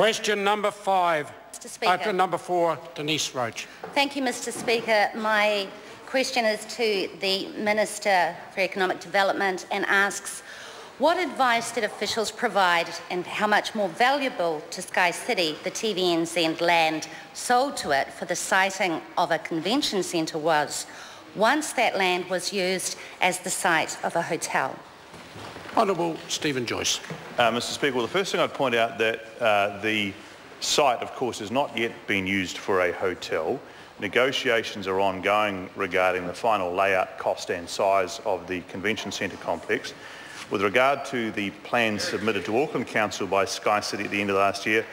Question number 5. Mr. Speaker. Number 4, Denise Roche. Thank you, Mr. Speaker. My question is to the Minister for Economic Development and asks, what advice did officials provide and how much more valuable to SkyCity the TVNZ land sold to it for the siting of a convention centre was once that land was used as the site of a hotel? Honourable Stephen Joyce. Mr. Speaker, well, the first thing I'd point out that the site, of course, has not yet been used for a hotel. Negotiations are ongoing regarding the final layout, cost and size of the convention centre complex. With regard to the plans submitted to Auckland Council by SkyCity at the end of last year,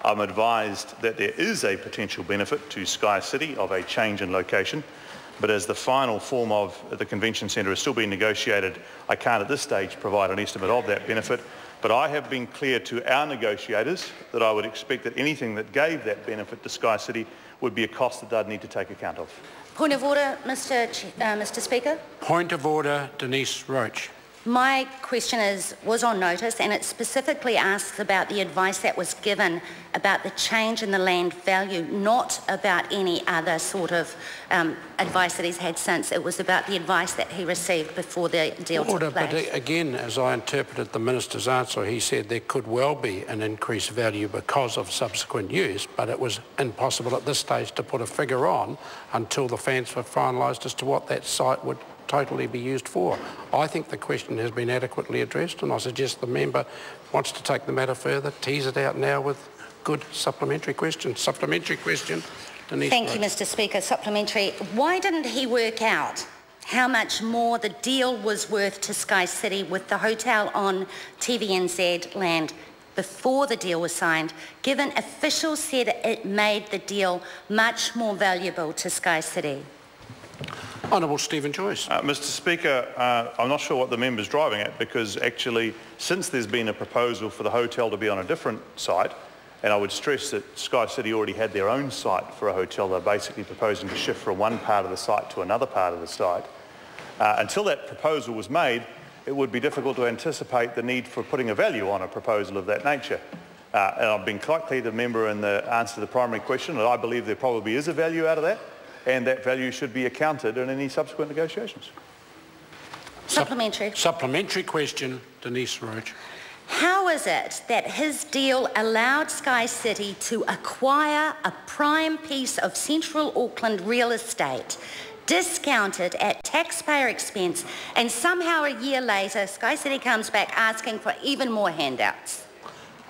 I'm advised that there is a potential benefit to SkyCity of a change in location, but as the final form of the convention centre is still being negotiated, I can't at this stage provide an estimate of that benefit. But I have been clear to our negotiators that I would expect that anything that gave that benefit to SkyCity would be a cost that they'd need to take account of. Point of order, Mr. Speaker. Point of order, Denise Roche. My question was on notice, and it specifically asks about the advice that was given about the change in the land value, not about any other sort of advice that he's had since. It was about the advice that he received before the deal took place. But again, as I interpreted the Minister's answer, he said there could well be an increased value because of subsequent use, but it was impossible at this stage to put a figure on until the plans were finalised as to what that site would totally be used for. I think the question has been adequately addressed, and I suggest the member wants to take the matter further, tease it out now with good supplementary question. Supplementary question, Denise. Thank you, Mr. Speaker. Supplementary. Why didn't he work out how much more the deal was worth to SkyCity with the hotel on TVNZ land before the deal was signed, given officials said it made the deal much more valuable to SkyCity? Honourable Stephen Joyce. Mr. Speaker, I'm not sure what the member's driving at, because actually since there's been a proposal for the hotel to be on a different site, and I would stress that SkyCity already had their own site for a hotel, they're basically proposing to shift from one part of the site to another part of the site. Until that proposal was made, it would be difficult to anticipate the need for putting a value on a proposal of that nature. And I've been quite clear to the member in the answer to the primary question that I believe there probably is a value out of that, and that value should be accounted in any subsequent negotiations. Supplementary. Supplementary question, Denise Roche. How is it that his deal allowed SkyCity to acquire a prime piece of central Auckland real estate, discounted at taxpayer expense, and somehow a year later SkyCity comes back asking for even more handouts?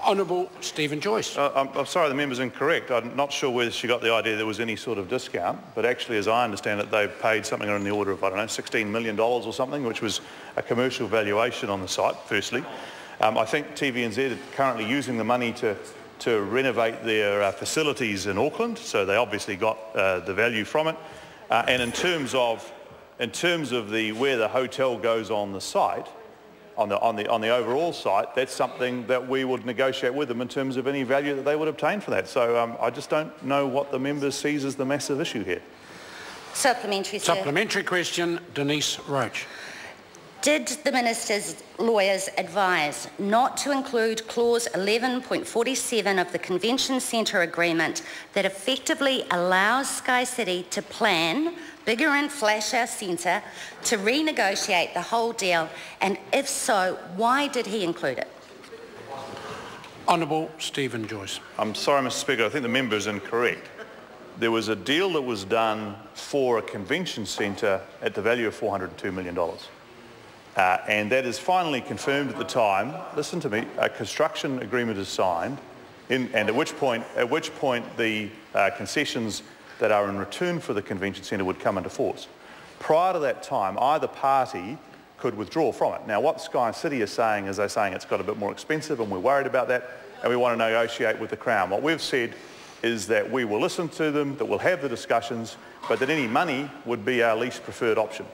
Honourable Stephen Joyce. I'm sorry, the member's incorrect. I'm not sure whether she got the idea there was any sort of discount, but actually, as I understand it, they've paid something in the order of, I don't know, $16 million or something, which was a commercial valuation on the site, firstly. I think TVNZ are currently using the money to renovate their facilities in Auckland, so they obviously got the value from it. And in terms of where the hotel goes on the site, on the overall site, that's something that we would negotiate with them in terms of any value that they would obtain for that. So I just don't know what the member sees as the massive issue here. Supplementary, sir. Supplementary question, Denise Roche. Did the Minister's lawyers advise not to include clause 11.47 of the Convention Centre Agreement that effectively allows SkyCity to plan bigger and flashier centre to renegotiate the whole deal, and if so, why did he include it? Honourable Stephen Joyce. I'm sorry, Mr. Speaker, I think the member is incorrect. There was a deal that was done for a convention centre at the value of $402 million. And that is finally confirmed at the time. Listen to me, a construction agreement is signed, and at which point the concessions that are in return for the convention centre would come into force. Prior to that time, either party could withdraw from it. Now, what SkyCity is saying is they're saying it's got a bit more expensive and we're worried about that and we want to negotiate with the Crown. What we've said is that we will listen to them, that we'll have the discussions, but that any money would be our least preferred option.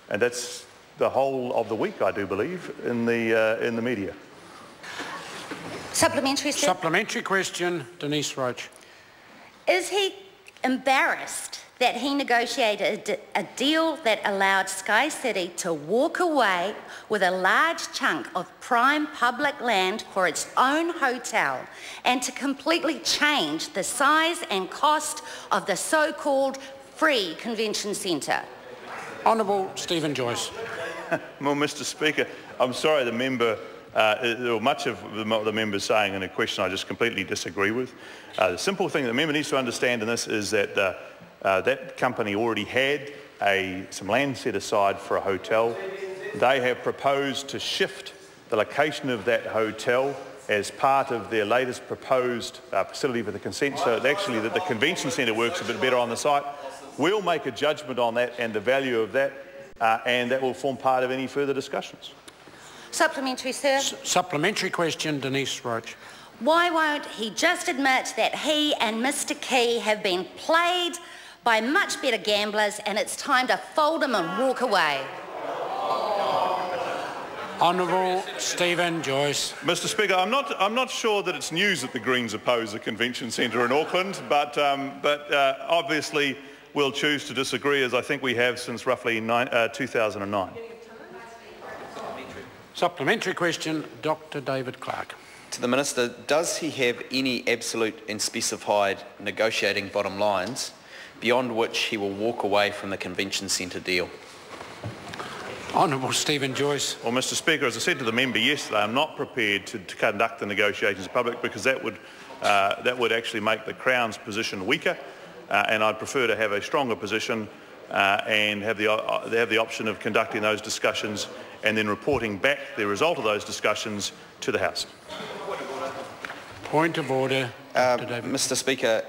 And that's the whole of the week, I do believe, in the media. Supplementary, sir. Supplementary question, Denise Roche. Is he embarrassed that he negotiated a deal that allowed SkyCity to walk away with a large chunk of prime public land for its own hotel and to completely change the size and cost of the so-called free convention centre? Honourable Stephen Joyce. Well, Mr Speaker, I'm sorry the member, much of the member's saying in a question I just completely disagree with. The simple thing the member needs to understand in this is that that company already had some land set aside for a hotel. They have proposed to shift the location of that hotel as part of their latest proposed facility for the consent, so actually that the convention centre works a bit better on the site. We'll make a judgment on that and the value of that, and that will form part of any further discussions. Supplementary, sir. Supplementary question, Denise Roche. Why won't he just admit that he and Mr Key have been played by much better gamblers and it's time to fold them and walk away? Honourable Stephen Joyce. Mr Speaker, I'm not sure that it's news that the Greens oppose a convention centre in Auckland, but obviously we'll choose to disagree, as I think we have since roughly 2009. Supplementary question, Dr David Clark. To the Minister, does he have any absolute and specified negotiating bottom lines beyond which he will walk away from the convention centre deal? Honourable Stephen Joyce. Well, Mr Speaker, as I said to the member yesterday, I'm not prepared to conduct the negotiations in public because that would actually make the Crown's position weaker, and I'd prefer to have a stronger position and have the option of conducting those discussions and then reporting back the result of those discussions to the House. Point of order. Mr Speaker,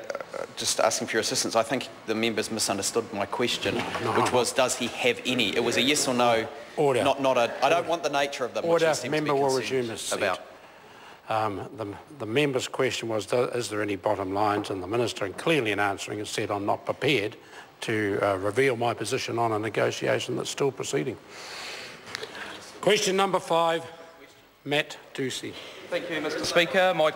just asking for your assistance, I think the members misunderstood my question, which was, does he have any? It was a yes or no. Order. Not a. I don't want the nature of them. Order. Which Member will resume his seat. About. The member's question was, is there any bottom lines? And the Minister, clearly in answering, has said, I'm not prepared to reveal my position on a negotiation that's still proceeding. Question number 5, Matt Ducey. Thank you, Mr Speaker. My